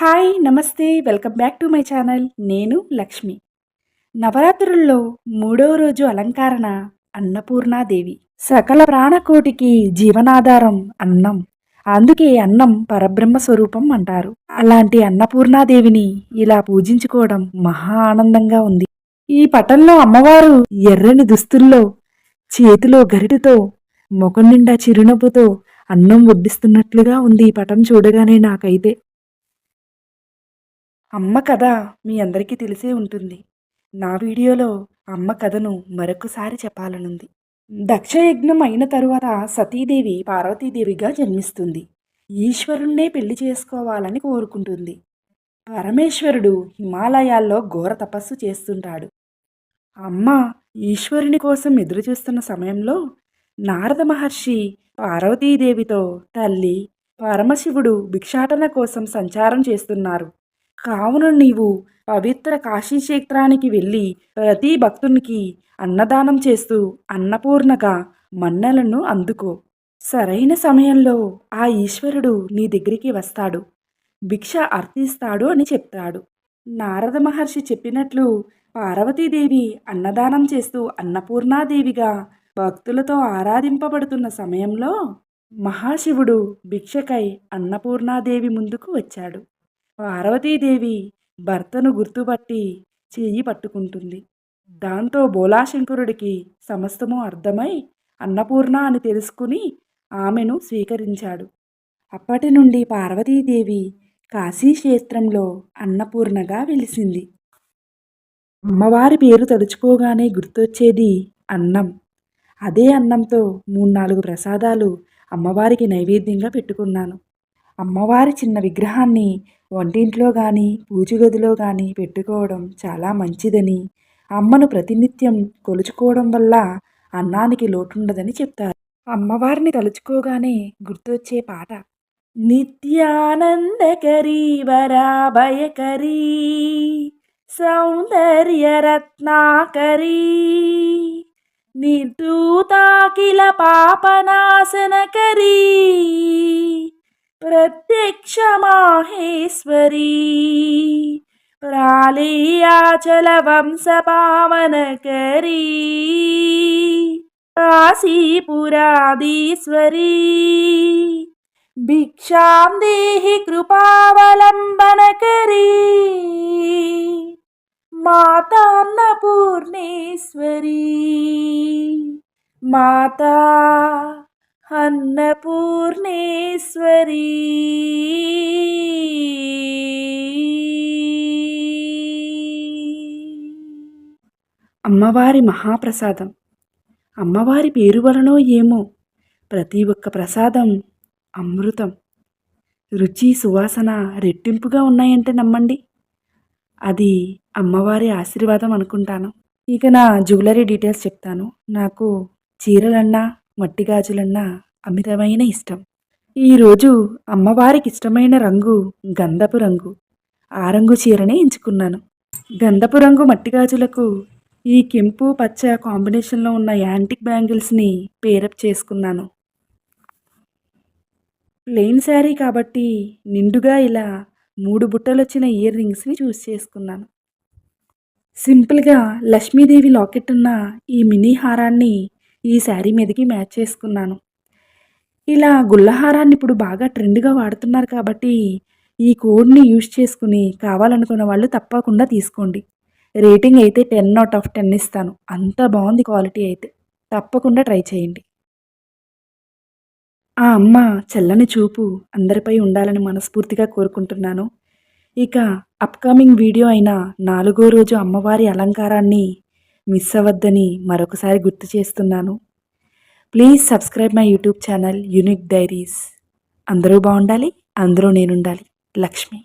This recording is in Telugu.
హాయ్ నమస్తే welcome back to my channel. నేను లక్ష్మి. నవరాత్రుల్లో మూడవ రోజు అలంకరణ అన్నపూర్ణాదేవి. సకల ప్రాణకోటికి జీవనాధారం అన్నం. అందుకే అన్నం పరబ్రహ్మ స్వరూపం అంటారు. అలాంటి అన్నపూర్ణాదేవిని ఇలా పూజించుకోవడం మహా ఆనందంగా ఉంది. ఈ పటంలో అమ్మవారు ఎర్రని దుస్తుల్లో, చేతిలో గరిటెతో, ముఖం నిండా చిరునవ్వుతో అన్నం వడ్డిస్తున్నట్లుగా ఉంది ఈ పటం చూడగానే నాకైతే. అమ్మ కథ మీ అందరికీ తెలిసే ఉంటుంది. నా వీడియోలో అమ్మ కథను మరొకసారి చెప్పాలనుంది. దక్షయజ్ఞం అయిన తరువాత సతీదేవి పార్వతీదేవిగా జన్మిస్తుంది. ఈశ్వరుణ్ణే పెళ్లి చేసుకోవాలని కోరుకుంటుంది. పరమేశ్వరుడు హిమాలయాల్లో ఘోర తపస్సు చేస్తుంటాడు. అమ్మ ఈశ్వరుని కోసం ఎదురుచూస్తున్న సమయంలో నారద మహర్షి పార్వతీదేవితో, తల్లి, పరమశివుడు భిక్షాటన కోసం సంచారం చేస్తున్నారు. కావున నీవు పవిత్ర కాశీక్షేత్రానికి వెళ్ళి ప్రతి భక్తునికి అన్నదానం చేస్తూ అన్నపూర్ణగా మన్నలను అందుకో. సరైన సమయంలో ఆ ఈశ్వరుడు నీ దగ్గరికి వస్తాడు, భిక్ష అర్థిస్తాడు అని చెప్తాడు. నారద మహర్షి చెప్పినట్లు పార్వతీదేవి అన్నదానం చేస్తూ అన్నపూర్ణాదేవిగా భక్తులతో ఆరాధింపబడుతున్న సమయంలో మహాశివుడు భిక్షకై అన్నపూర్ణాదేవి ముందుకు వచ్చాడు. పార్వతీదేవి భర్తను గుర్తుపట్టి చెయ్యి పట్టుకుంటుంది. దాంతో బోలాశంకరుడికి సమస్తము అర్థమై అన్నపూర్ణ అని తెలుసుకుని ఆమెను స్వీకరించాడు. అప్పటి నుండి పార్వతీదేవి కాశీక్షేత్రంలో అన్నపూర్ణగా వెలిసింది. అమ్మవారి పేరు తలుచుకోగానే గుర్తొచ్చేది అన్నం. అదే అన్నంతో 3-4 ప్రసాదాలు అమ్మవారికి నైవేద్యంగా పెట్టుకున్నాను. అమ్మవారి చిన్న విగ్రహాన్ని వంటింట్లో కానీ పూజగదిలో కానీ పెట్టుకోవడం చాలా మంచిదని, అమ్మను ప్రతినిత్యం కొలుచుకోవడం వల్ల అన్నానికి లోటుండదని చెప్తారు. అమ్మవారిని తలుచుకోగానే గుర్తొచ్చే పాట నిత్యానందకరీ వరాభయకరీ సౌందర్యరత్నాకరీ నిర్ధూతాకిల పాపనాశనకరీ ప్రత్యక్ష మాహేశ్వరీ ప్రాళేయాచల వంశ పావనకరీ కాశీపురాధీశ్వరీ భిక్షాం దేహి కృపావలంబనకరీ మాతా అన్నపూర్ణేశ్వరీ మాతా అన్నపూర్ణేశ్వరీ. అమ్మవారి మహాప్రసాదం. అమ్మవారి పేరు వలనో ఏమో ప్రతి ఒక్క ప్రసాదం అమృతం. రుచి సువాసన రెట్టింపుగా ఉన్నాయంటే నమ్మండి, అది అమ్మవారి ఆశీర్వాదం అనుకుంటాను. ఇక నా జ్యువెలరీ డీటెయిల్స్ చెప్తాను. నాకు చీరలన్నా మట్టి గాజులన్నా అమితమైన ఇష్టం. ఈరోజు అమ్మవారికి ఇష్టమైన రంగు గంధపు రంగు. ఆ రంగు చీరనే ఎంచుకున్నాను. గంధపు రంగు మట్టి గాజులకు ఈ కెంపు పచ్చ కాంబినేషన్లో ఉన్న యాంటిక్ బ్యాంగిల్స్ని పేరప్ చేసుకున్నాను. ప్లెయిన్ శారీ కాబట్టి నిండుగా ఇలా 3 బుట్టలు వచ్చిన ఇయర్ రింగ్స్ని చూస్ చేసుకున్నాను. సింపుల్గా లక్ష్మీదేవి లాకెట్ ఉన్న ఈ మినీ హారాన్ని ఈ శారీ మీదకి మ్యాచ్ చేసుకున్నాను. ఇలా గుల్లహారాన్ని ఇప్పుడు బాగా ట్రెండ్గా వాడుతున్నారు కాబట్టి ఈ కోడ్ని యూజ్ చేసుకుని కావాలనుకున్న వాళ్ళు తప్పకుండా తీసుకోండి. రేటింగ్ అయితే 10/10 ఇస్తాను. అంత బాగుంది క్వాలిటీ అయితే. తప్పకుండా ట్రై చేయండి. ఆ అమ్మ చల్లని చూపు అందరిపై ఉండాలని మనస్ఫూర్తిగా కోరుకుంటున్నాను. ఇక అప్కమింగ్ వీడియో అయిన 4వ రోజు అమ్మవారి అలంకారాన్ని మిస్ అవ్వద్దని మరొకసారి గుర్తు చేస్తున్నాను. Please subscribe my YouTube channel unique diaries. అందరూ బాగుండాలి, అందరూ నేనుండాలి. లక్ష్మి.